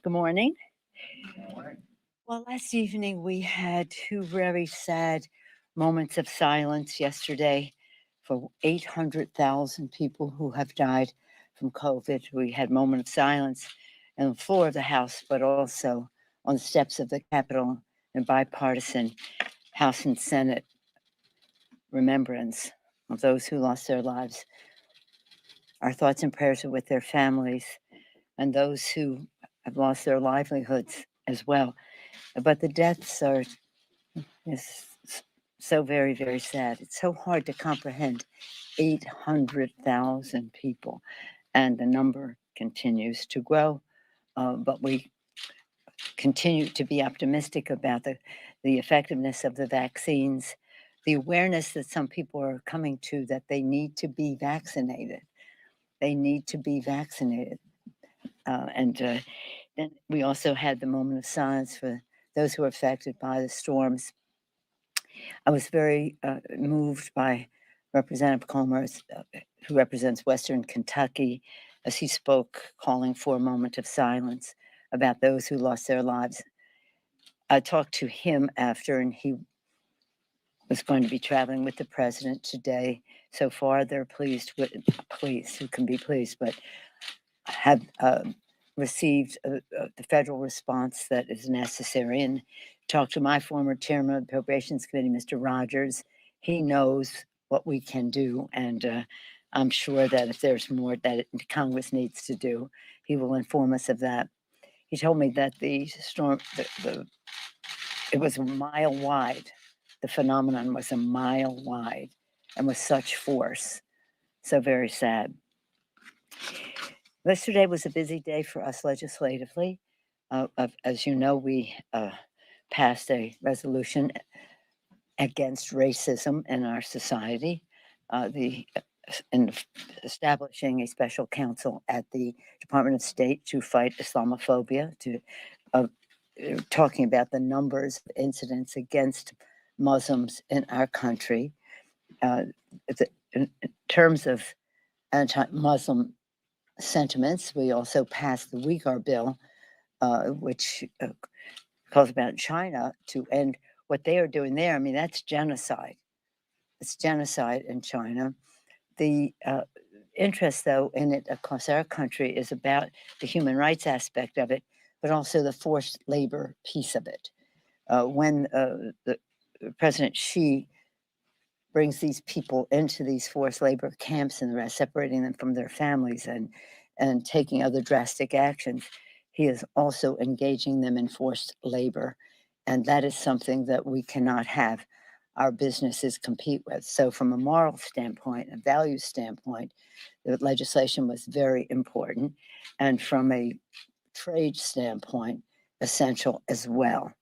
Good morning. Well, last evening we had two very sad moments of silence yesterday for 800,000 people who have died from COVID. We had moment of silence on the floor of the House, but also on the steps of the Capitol in bipartisan House and Senate remembrance of those who lost their lives. Our thoughts and prayers are with their families and those who have lost their livelihoods as well. But the deaths are is so very, very sad. It's so hard to comprehend 800,000 people, and the number continues to grow. But we continue to be optimistic about the effectiveness of the vaccines, the awareness that some people are coming to that they need to be vaccinated. They need to be vaccinated. And then we also had the moment of silence for those who were affected by the storms. I was very moved by Representative Comer, who represents Western Kentucky, as he spoke, calling for a moment of silence about those who lost their lives. I talked to him after, and he was going to be traveling with the president today. So far, they're pleased, who can be pleased, but have received the federal response that is necessary. And talked to my former chairman of the Appropriations Committee, Mr. Rogers. He knows what we can do, and I'm sure that if there's more that Congress needs to do, he will inform us of that. He told me that the storm, it was a mile wide. The phenomenon was a mile wide and with such force. So very sad. Yesterday was a busy day for us legislatively. As you know, we passed a resolution against racism in our society, in establishing a special counsel at the Department of State to fight Islamophobia, talking about the numbers of incidents against Muslims in our country. In terms of anti-Muslim sentiments, we also passed the Uyghur bill, which calls about China to end what they are doing there. I mean, that's genocide. It's genocide in China. The interest, though, in it across our country is about the human rights aspect of it, but also the forced labor piece of it. When the President Xi brings these people into these forced labor camps and the rest, separating them from their families and taking other drastic actions, he is also engaging them in forced labor. And that is something that we cannot have our businesses compete with. So from a moral standpoint, a value standpoint, the legislation was very important. And from a trade standpoint, essential as well.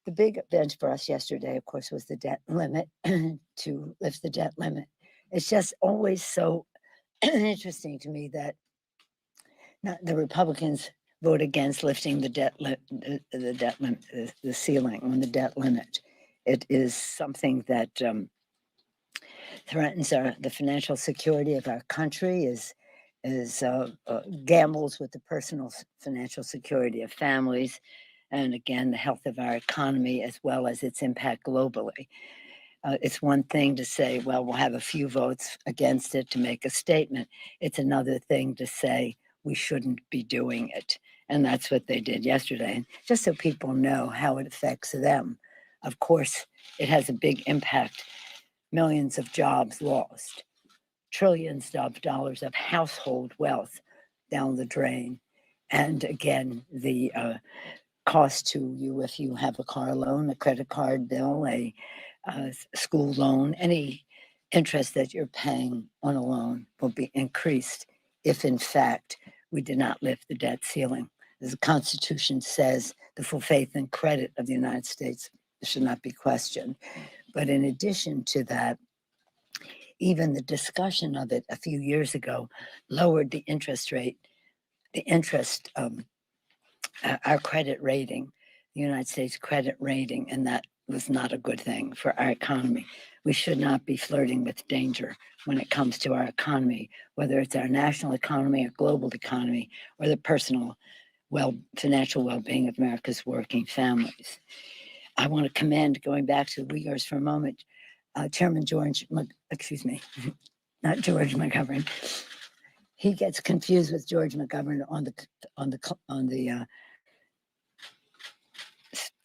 The big event for us yesterday, of course, was the debt limit, to lift the debt limit. It's just always so interesting to me that the Republicans vote against lifting the debt limit, the ceiling on the debt limit. It is something that threatens the financial security of our country, gambles with the personal financial security of families, and again, the health of our economy, as well as its impact globally. It's one thing to say, well, we'll have a few votes against it to make a statement. It's another thing to say we shouldn't be doing it. And that's what they did yesterday. And just so people know how it affects them, of course, it has a big impact. Millions of jobs lost, trillions of dollars of household wealth down the drain. And again, the cost to you if you have a car loan, a credit card bill, a school loan, any interest that you're paying on a loan will be increased if, in fact, we did not lift the debt ceiling. As the Constitution says, the full faith and credit of the United States should not be questioned. But in addition to that, even the discussion of it a few years ago lowered the interest rate, our credit rating, the United States credit rating, and that was not a good thing for our economy. We should not be flirting with danger when it comes to our economy, whether it's our national economy or global economy or the personal financial well-being of America's working families. I want to commend, going back to the Uyghurs for a moment, Chairman not George McGovern. He gets confused with George McGovern on the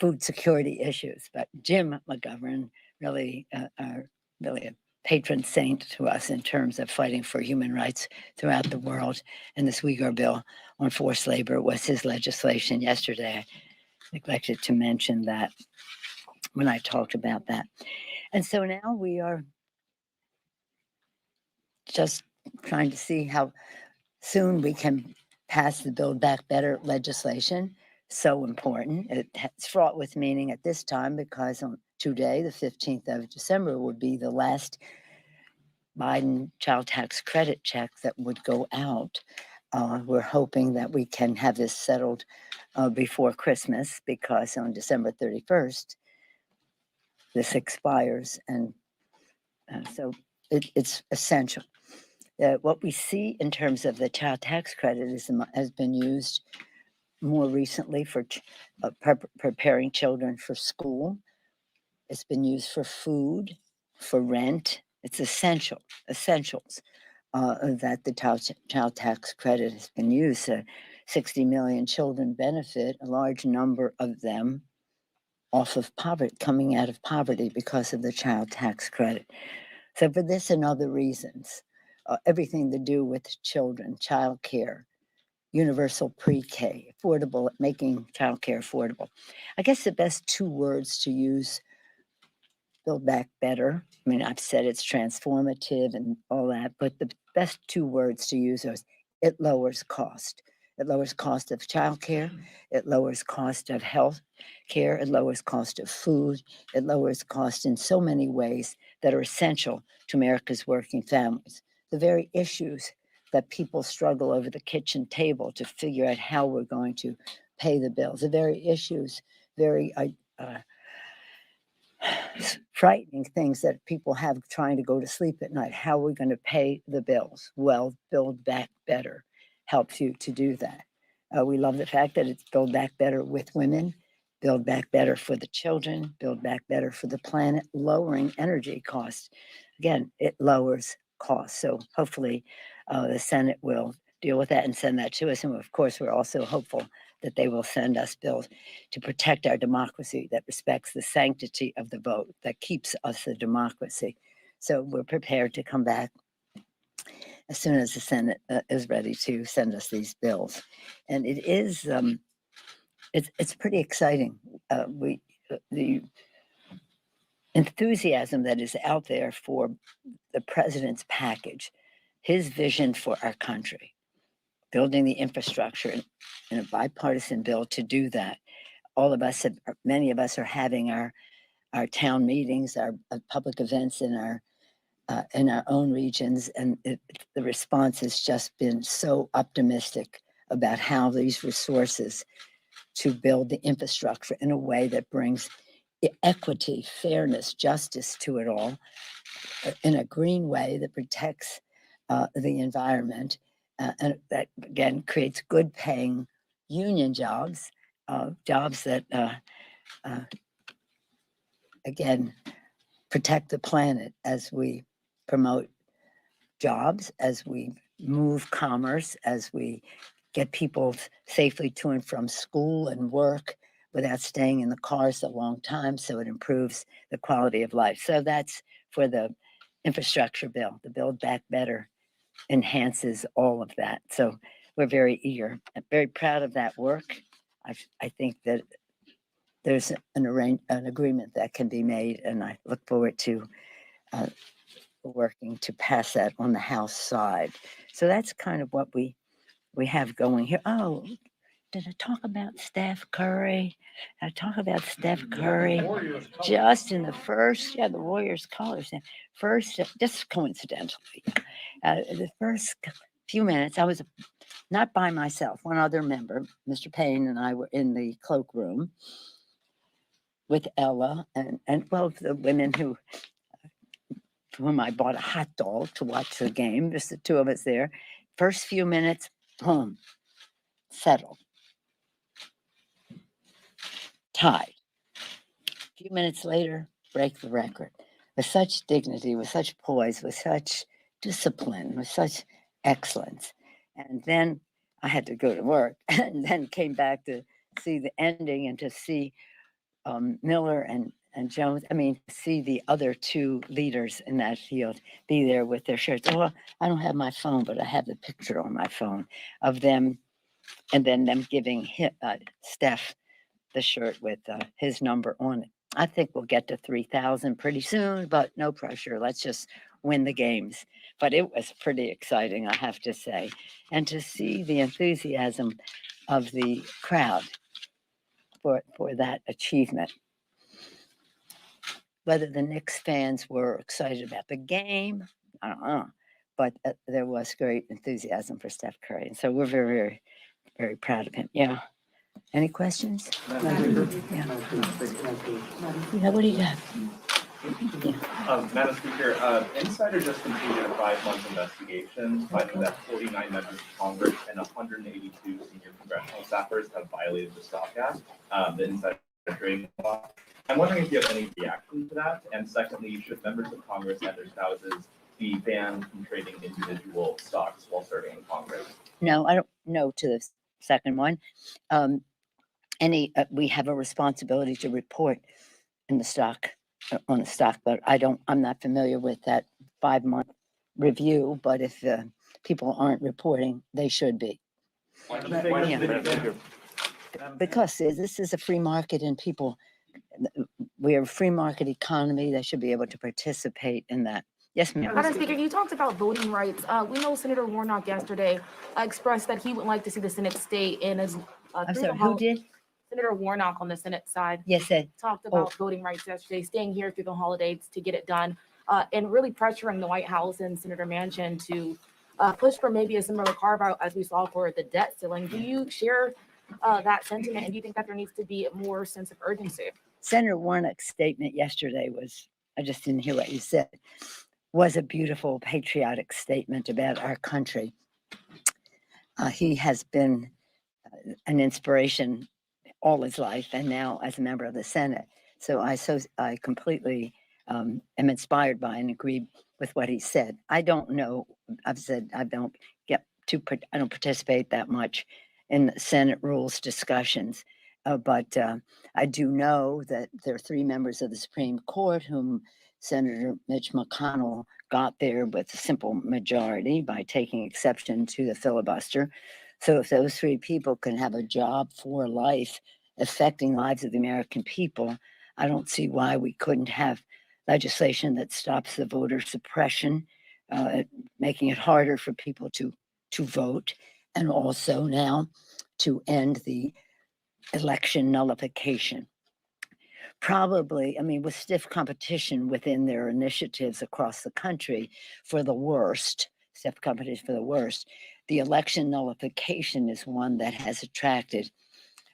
food security issues, but Jim McGovern really are really a patron saint to us in terms of fighting for human rights throughout the world. And this Uyghur bill on forced labor was his legislation yesterday. I neglected to mention that when I talked about that. And so now we are just trying to see how soon we can pass the Build Back Better legislation. So important. It's fraught with meaning at this time because on today, the 15th of December, would be the last Biden child tax credit check that would go out. We're hoping that we can have this settled before Christmas, because on December 31st, this expires. And so it's essential. What we see in terms of the child tax credit has been used more recently for preparing children for school. It's been used for food, for rent. It's essentials that the child tax credit has been used. 60 million children benefit, a large number of them off of poverty, coming out of poverty because of the child tax credit. So for this and other reasons, everything to do with children, child care, universal pre-K, affordable, making childcare affordable. I guess the best two words to use, Build Back Better. I mean, I've said it's transformative and all that, but the best two words to use are it lowers cost. It lowers cost of childcare. It lowers cost of health care. It lowers cost of food. It lowers cost in so many ways that are essential to America's working families. The very issues that people struggle over the kitchen table to figure out how we're going to pay the bills, the very issues, very frightening things that people have trying to go to sleep at night. How are we going to pay the bills? Well, Build Back Better helps you to do that. We love the fact that it's Build Back Better with women, Build Back Better for the children, Build Back Better for the planet, lowering energy costs. Again, it lowers costs. So hopefully the Senate will deal with that and send that to us. And of course, we're also hopeful that they will send us bills to protect our democracy, that respects the sanctity of the vote, that keeps us a democracy. So we're prepared to come back as soon as the Senate is ready to send us these bills. And it is, it's pretty exciting. The enthusiasm that is out there for the president's package, his vision for our country, building the infrastructure in a bipartisan bill to do that. Many of us are having our town meetings, our public events in our own regions, and the response has just been so optimistic about how these resources to build the infrastructure in a way that brings equity, fairness, justice to it all, in a green way that protects the environment, and that again creates good paying union jobs, jobs that again protect the planet as we promote jobs, as we move commerce, as we get people safely to and from school and work without staying in the cars a long time, so it improves the quality of life. So that's for the infrastructure bill. The Build Back Better enhances all of that. So we're very eager. I'm very proud of that work. I think that there's an agreement that can be made, and I look forward to working to pass that on the House side. So that's kind of what we have going here. Oh, did I talk about Steph Curry? I talk about Steph Curry just in the first, the Warriors colors. First, just coincidentally, the first few minutes, I was not by myself. One other member, Mr. Payne, and I were in the cloakroom with Ella and well, the women for whom I bought a hot dog to watch the game. Just the two of us there. First few minutes, boom, settled. tied. A few minutes later, break the record with such dignity, with such poise, with such discipline, with such excellence. And then I had to go to work and then came back to see the ending and to see Miller and Jones, see the other two leaders in that field be there with their shirts. Oh, well, I don't have my phone, but I have the picture on my phone of them, and then them giving Steph the shirt with his number on it. I think we'll get to 3,000 pretty soon, but no pressure. Let's just win the games. But it was pretty exciting, I have to say. And to see the enthusiasm of the crowd for that achievement. Whether the Knicks fans were excited about the game, I don't know. But there was great enthusiasm for Steph Curry. And so we're very, very, very proud of him. Yeah. Any questions? Yeah. What do you got? Madam Speaker, Insider just completed a 5-month investigation finding that 49 members of Congress and 182 senior congressional staffers have violated the Stock Act, the insider trading law. I'm wondering if you have any reaction to that. And secondly, should members of Congress and their spouses be banned from trading individual stocks while serving in Congress? No, I don't know to the second one. We have a responsibility to report in the stock on the stock, but I'm not familiar with that 5-month review. But if people aren't reporting, they should be. Because this is a free market, and we're a free market economy. They should be able to participate in that. Yes, ma'am. Madam Speaker, you talked about voting rights. We know Senator Warnock yesterday expressed that he would like to see the Senate stay in as. I'm sorry, who did? Senator Warnock on the Senate side. Yes, talked about voting rights yesterday, staying here through the holidays to get it done, and really pressuring the White House and Senator Manchin to push for maybe a similar carve out as we saw for the debt ceiling. Do you share that sentiment, and do you think that there needs to be more sense of urgency? Senator Warnock's statement yesterday I just didn't hear what you said, was a beautiful patriotic statement about our country. He has been an inspiration all his life, and now as a member of the Senate. So I completely am inspired by and agree with what he said. I don't know. I've said I don't participate that much in Senate rules discussions, but I do know that there are 3 members of the Supreme Court whom Senator Mitch McConnell got there with a simple majority by taking exception to the filibuster. So if those 3 people can have a job for life, affecting lives of the American people, I don't see why we couldn't have legislation that stops the voter suppression, making it harder for people to vote, and also now to end the election nullification. Probably, with stiff competition within their initiatives across the country for the worst, stiff competition for the worst, the election nullification is one that has attracted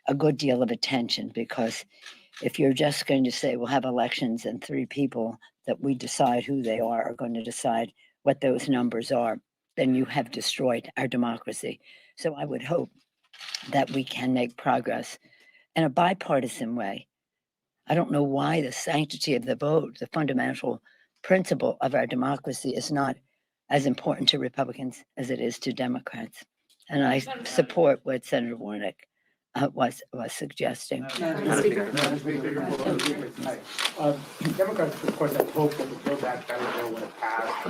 a good deal of attention, because if you're just going to say we'll have elections and 3 people that we decide who they are going to decide what those numbers are, then you have destroyed our democracy. So I would hope that we can make progress in a bipartisan way. I don't know why the sanctity of the vote, the fundamental principle of our democracy, is not as important to Republicans as it is to Democrats. And I support what Senator Warnock was suggesting. Democrats, of course, had hoped that the Build Back Better bill would have passed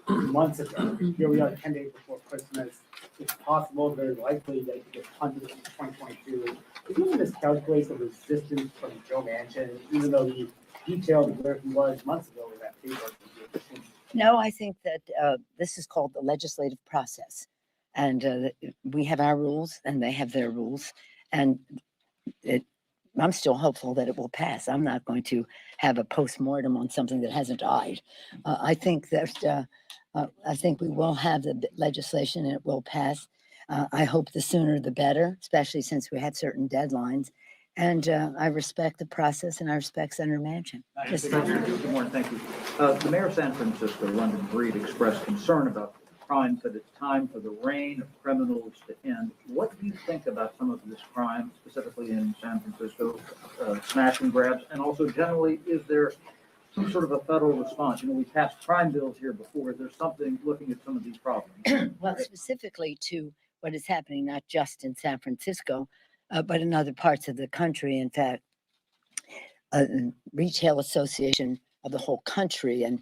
months ago. Here we are 10 days before Christmas. It's possible, very likely, that it could get punted in 2022. If you miscalculate the resistance from Joe Manchin, even though he detailed where he was months ago with that paper? No, I think that this is called the legislative process. And we have our rules and they have their rules. And I'm still hopeful that it will pass. I'm not going to have a postmortem on something that hasn't died. I think that I think we will have the legislation and it will pass. I hope the sooner the better, especially since we have certain deadlines. And I respect the process, and I respect Senator Manchin. Good morning, thank you. The mayor of San Francisco, London Breed, expressed concern about crime said it's time for the reign of criminals to end. What do you think about some of this crime, specifically in San Francisco, smash and grabs, and also generally, is there some sort of a federal response? You know, we passed crime bills here before. Is there something looking at some of these problems? Well, specifically to what is happening, not just in San Francisco, but in other parts of the country. In fact, Retail Association of the whole country and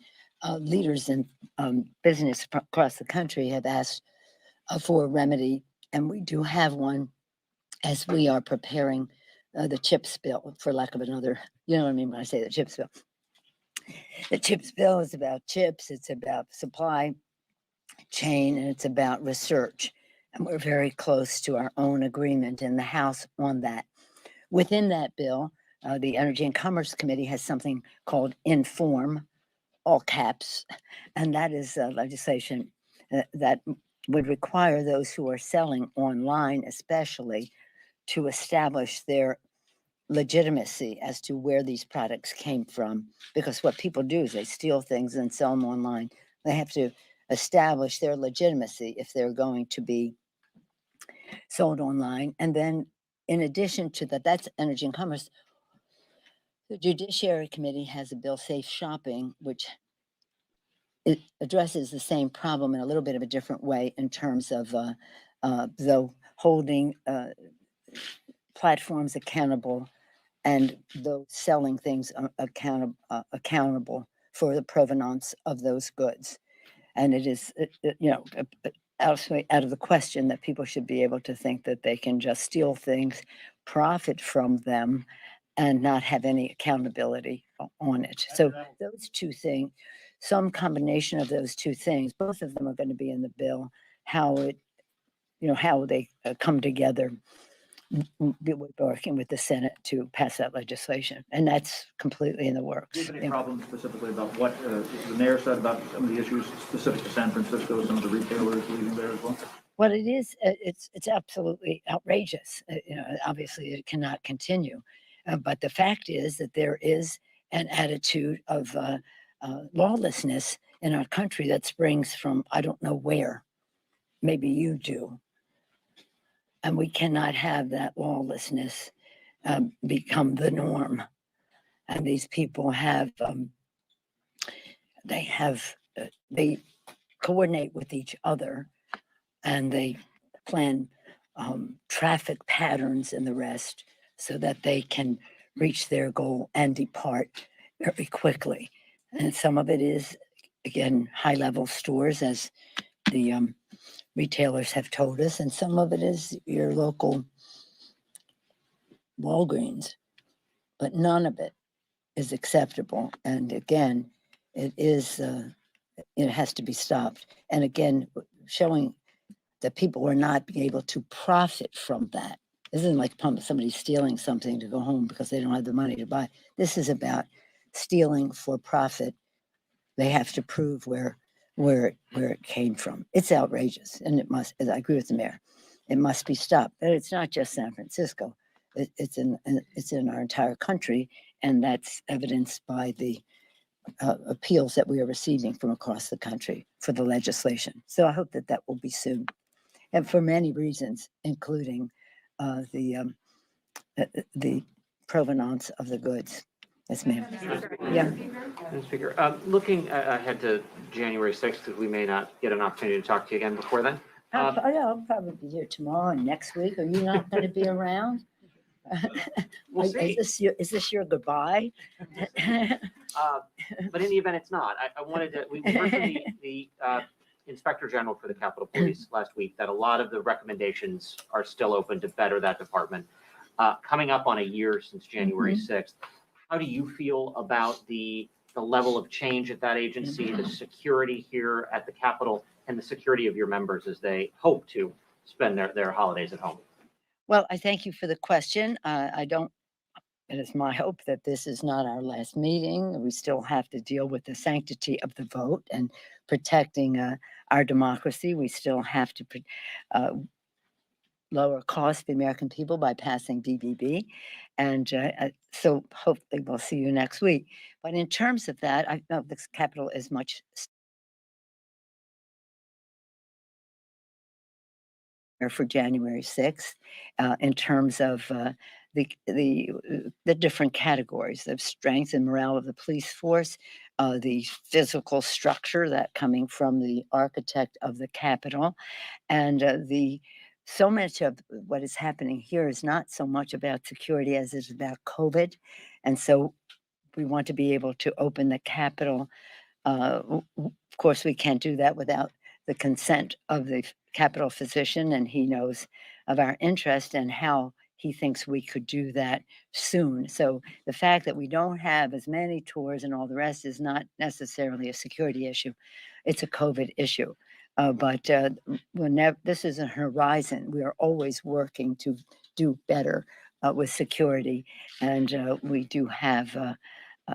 leaders in business across the country have asked for a remedy, and we do have one as we are preparing the CHIPS bill, for lack of another, you know what I mean when I say the CHIPS bill. The CHIPS bill is about chips, it's about supply chain, and it's about research. And we're very close to our own agreement in the House on that. Within that bill, the Energy and Commerce Committee has something called Inform, all caps, and that is legislation that would require those who are selling online, especially, to establish their legitimacy as to where these products came from. Because what people do is they steal things and sell them online. They have to establish their legitimacy if they're going to be sold online. And then, in addition to that, that's Energy and Commerce. The Judiciary Committee has a bill, Safe Shopping, which it addresses the same problem in a little bit of a different way in terms of though holding platforms accountable and those selling things accountable for the provenance of those goods. And it is, out of the question that people should be able to think that they can just steal things, profit from them, and not have any accountability on it. So those two things, some combination of those two things, both of them are going to be in the bill. How they come together. We're working with the Senate to pass that legislation, and that's completely in the works. Do you have any problems specifically about what the mayor said about some of the issues specific to San Francisco, some of the retailers leaving there as well? Well, it is. It's absolutely outrageous. Obviously, it cannot continue. But the fact is that there is an attitude of lawlessness in our country that springs from I don't know where. Maybe you do. And we cannot have that lawlessness become the norm. And these people have, they coordinate with each other, and they plan traffic patterns and the rest so that they can reach their goal and depart very quickly. And some of it is, again, high-level stores, as the retailers have told us, and some of it is your local Walgreens, but none of it is acceptable. And again, it has to be stopped. And again, showing that people are not being able to profit from that. This isn't like somebody stealing something to go home because they don't have the money to buy. This is about stealing for profit. They have to prove where it came from. It's outrageous, and it must. I agree with the mayor. It must be stopped. But it's not just San Francisco. It's in our entire country, and that's evidenced by the appeals that we are receiving from across the country for the legislation. So I hope that will be soon, and for many reasons, including the provenance of the goods. Yes, ma'am. Yeah. Madam Speaker, looking ahead to January 6th, because we may not get an opportunity to talk to you again before then. I'll probably be here tomorrow and next week. Are you not going to be around? We'll see. Is this your goodbye? But in the event it's not, I wanted to, we heard from the Inspector General for the Capitol Police last week that a lot of the recommendations are still open to better that department. Coming up on a year since January 6th, how do you feel about the level of change at that agency, the security here at the Capitol, and the security of your members as they hope to spend their holidays at home? Well, I thank you for the question. It is my hope that this is not our last meeting. We still have to deal with the sanctity of the vote and protecting our democracy. We still have to lower costs for the American people by passing BBB. And so hopefully we'll see you next week. But in terms of that, I know this Capitol is much for January 6th in terms of the different categories of strength and morale of the police force, the physical structure that coming from the architect of the Capitol, and so much of what is happening here is not so much about security as it is about COVID, and so we want to be able to open the Capitol. Of course, we can't do that without the consent of the Capitol physician, and he knows of our interest and how he thinks we could do that soon. So the fact that we don't have as many tours and all the rest is not necessarily a security issue. It's a COVID issue. But this is a horizon. We are always working to do better with security. And we do have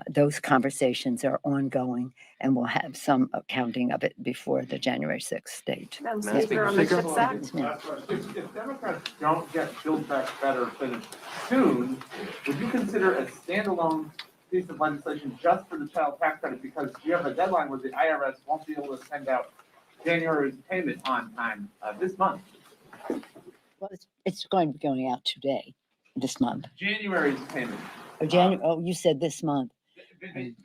those conversations are ongoing, and we'll have some accounting of it before the January 6th date. Madam Madam Speaker, on the Speaker. CHIPS Act. Yeah. If Democrats don't get Build Back Better finished soon, would you consider a standalone piece of legislation just for the child tax credit? Because you have a deadline where the IRS won't be able to send out January's payment on time this month. Well, it's going to be going out today, this month. January's payment. Or January, oh, you said this month. They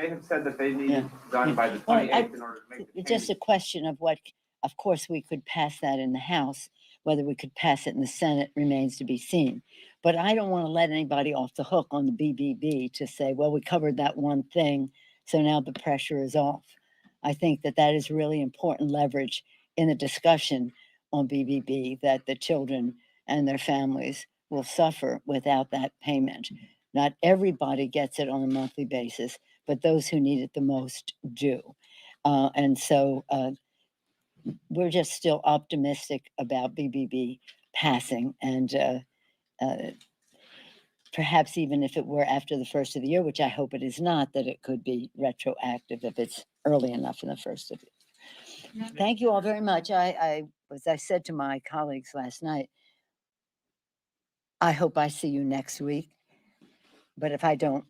have said that they need Yeah. it done by the Well, 28th in order to make the It's just payment. a question of what, of course, we could pass that in the House. Whether we could pass it in the Senate remains to be seen. But I don't want to let anybody off the hook on the BBB to say, well, we covered that one thing, so now the pressure is off. I think that that is really important leverage in the discussion on BBB, that the children and their families will suffer without that payment. Not everybody gets it on a monthly basis, but those who need it the most do. And so we're just still optimistic about BBB passing. And perhaps even if it were after the first of the year, which I hope it is not, that it could be retroactive if it's early enough in the first of the year. Thank you all very much. As I said to my colleagues last night, I hope I see you next week. But if I don't,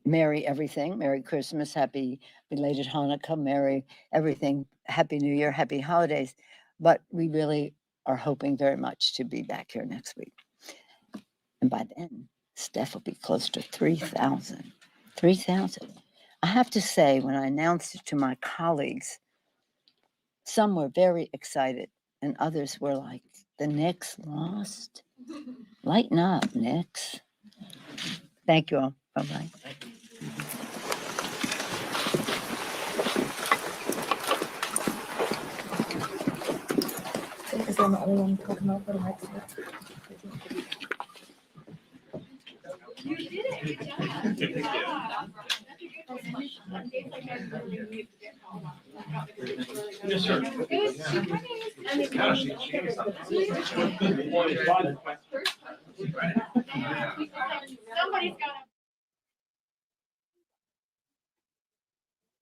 Merry everything, Merry Christmas, Happy belated Hanukkah, Merry everything, Happy New Year, Happy holidays. But we really are hoping very much to be back here next week. And by then, Steph will be close to 3,000. 3,000. I have to say, when I announced it to my colleagues, some were very excited and others were like, the Knicks lost? Lighten up, Knicks. Thank you all. Bye-bye. Is there the only one talking about for the next one? You did it. Good job. Yes, sir. Good. Yeah, she gave me something.